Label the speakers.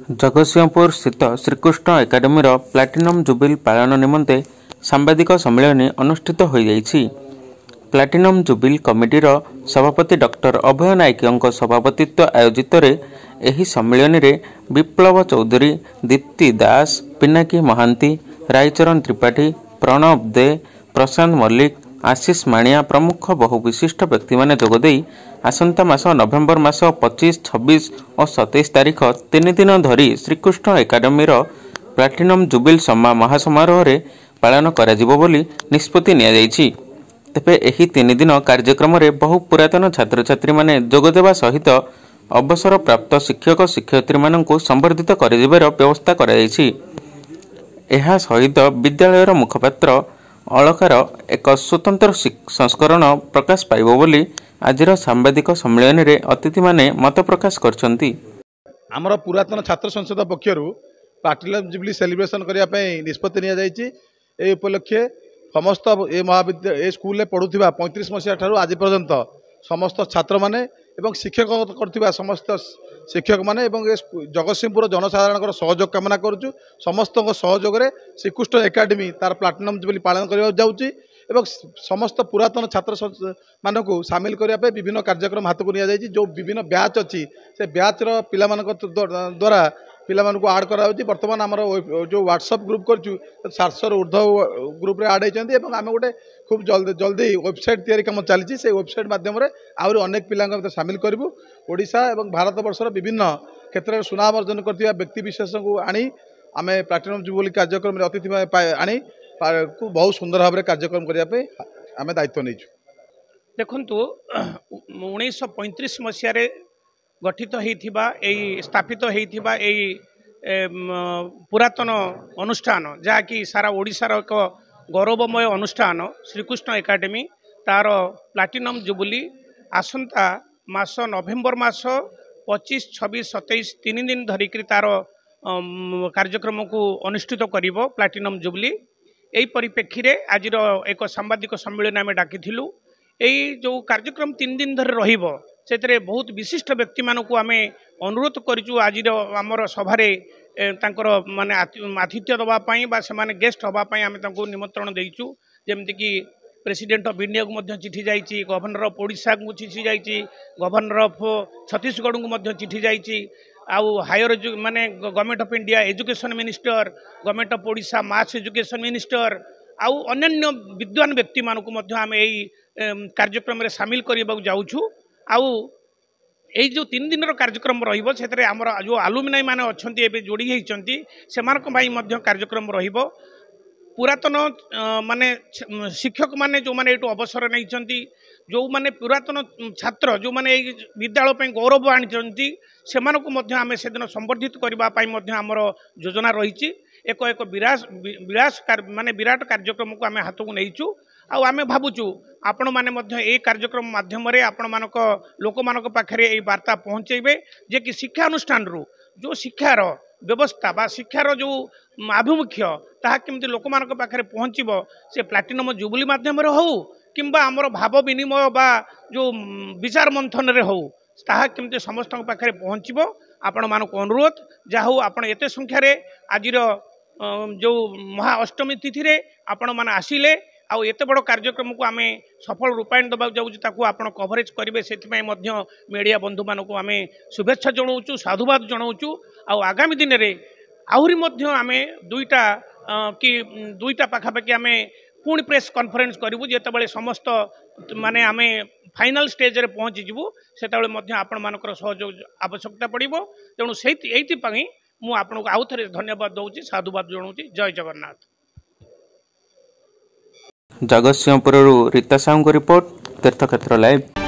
Speaker 1: जगतसिंहपुर स्थित Shrikrishna एकाडेमीर platinum jubilee पालन निमंते सांबादिक सम्मेलन अनुष्ठित हो जाइछि। प्लाटिनम जुबिली कमिटीर सभापति डॉक्टर अभय नायक सभापतित्व आयोजित एही सम्मेलन रे विप्लव चौधरी, दीप्ति दास, पिनाकी महांती, रायचरण त्रिपाठी, प्रणव दे, प्रशांत मल्लिक, आशीष माणिया प्रमुख बहु विशिष्ट व्यक्ति माने जोगदेई आसंता मास नवेम्बर मास 25, 26 और 27 तारीख 3 दिन धरी श्रीकृष्ण एकाडेमीर प्लाटिनम जुबिली महासमारोह रे पालन कराजिबो बोली निष्पत्ति निया जाइछि। तेबे एही 3 दिन कार्यक्रम रे बहु पुरातन छात्र छात्री माने जोगदेवा सहित अवसर प्राप्त शिक्षक शिक्षयित्री माननकु संबर्धित कराजिबार व्यवस्था करा जाइछि। एहा सहित विद्यालयर मुखपात्र अलकार एक स्वतंत्र संस्करण प्रकाश पाइब बोली आजिर सांबादिक सम्मेलन रे अतिथि माने मत प्रकाश करछंती।
Speaker 2: आमर पुरातन छात्र संसद पक्षरु प्लाटिनम जुबिली सेलिब्रेशन करिया पई निष्पत्ति निया जाइछि। ए उपलक्षे समस्त ए महाविद्यालय ए स्कूल रे पढुथिबा 35 मसिया ठारू आज पर्यंत समस्त छात्र माने एवं शिक्षक करथिबा समस्त शिक्षक माने एवं जगतसिंहपुर जनसाधारण सहयोग कामना करुचु। समस्त सहयोग रे श्रीकृष्ण एकाडेमी तार प्लाटिनम जुबिली पालन करिया जाउची एवं समस्त पुरातन छात्र मानकु सामिल करिया पे विभिन्न कार्यक्रम हाथ को निया जाइछि। जो विभिन्न बैच अछि से बैच रो पिला मानक द्वारा पिला मानकु ऐड करा होछि। वर्तमान हमर जो व्हाट्सएप ग्रुप करछु 700 ऊर्ध्व ग्रुप रे ऐड हेचंती एवं आमे गोटे खूब जल्दी वेबसाइट तैयारी काम चली। से वेबसाइट माध्यम रे आउर अनेक पिला सामिल करबु। ओडिशा एवं भारत वर्षर विभिन्न क्षेत्र में सुनाम अर्जन करथिबा व्यक्ति विशेष को आनी आमे प्लाटिनम जुबिली कार्यक्रम रे अतिथि आनी को बहुत सुंदर भाव कार्यक्रम करने आम दायित्व नहीं।
Speaker 3: देखु 1935 मसीह गठित होता स्थापित होता पुरातन अनुष्ठान जहाँकि सारा ओडिशार एक गौरवमय अनुष्ठान श्रीकृष्ण एकाडेमी तार प्लाटिनम जुबिली आसंता मास नवेम्बर मास 25, 26, 27 3 दिन धरिक तार कार्यक्रम को अनुष्ठित करिवो प्लाटिनम जुबिली। यही परिप्रेक्षी रे आज एक सांबादिक सम्मेलन आम डाकी जो कार्यक्रम 3 दिन धरे रहिबो से बहुत विशिष्ट व्यक्ति मानक आम अनुरोध करूँ आज आमर सभारे तांकर माने आतिथ्य दवापाई बा से माने गेस्ट हवापाई आम निमंत्रण देइचु। जेमति कि प्रेसिडेंट ऑफ इंडिया को चिठी जाइए, गवर्नर ऑफ ओडिशा को चिठी जाइए, गवर्नर ऑफ छत्तीसगढ़ को चिठी जाइए, आउ हायर माने government of India education minister, government of Odisha mass education minister आउ अन्य विद्वान व्यक्ति मानक आम यही कार्यक्रम रे सामिल करने जाऊँ। आउ यही जो 3 दिन कार्यक्रम रहिबो सेतरे हमर जो अलुमिनाई माने अछंती एबे जोड़ी हेचंती सेमानक भाई मध्य कार्यक्रम रहिबो। पुरातन माने शिक्षक माने जो माने एटू अवसर नहीं चंती, जो माने पुरातन छात्र जो माने विद्यालय पे गौरव आनी सेमानक मध्य आमे सेदिन संबर्धित करबा पाई मध्य हमर योजना रहिछि। एक विरास माने विराट कार्यक्रम को आमे हाथ को नहींचु। आमे भावुचु आपण माने मध्य ए कार्यक्रम माध्यम रे आपण मानक लोक मानक पाखरे ए वार्ता पहुंचेबे जे कि शिक्षा अनुष्ठान रो जो शिक्षार व्यवस्था बा शिक्षार जो आभिमुख्य ताहा केमती लोक मानक पाखरे पहुंचीबो से प्लाटिनम जुबिली माध्यम रे हो किंबा हमर भाव विनिमय बा जो विचार मंथन रे हो ताहा केमती समस्त पाखरे पहुंचीबो। आपण मानक अनुरोध जाहु आपण एते संख्या रे आजिर जो महा अष्टमी तिथि रे आपण माने आसिले आउ एते बड़ कार्यक्रम को आमे सफल रूपायन दबा जाउछु ताकू आपण कवरेज करिवे सेति मध्य मीडिया बंधु मानक आमे शुभेच्छा जणाउछु, साधुवाद जणाउछु। आउ आगामी दिन रे आहुरी मध्य आमे दुईटा पाखापाखि आमे पुणी प्रेस कॉन्फ्रेंस करिवु जेतेबेले समस्त माने आमे फाइनल स्टेज रे पहुंची जिवु सेतेबेले मध्य आपण मानकर सहयोग आवश्यकता पड़िबो। तेणु एइति पई मु आपनको आउ थरे धन्यवाद दउछि, साधुवाद जणाउछि। जय जगन्नाथ।
Speaker 1: जगतसिंहपुर रीता साहू को रिपोर्ट, तीर्थक्षेत्र लाइव।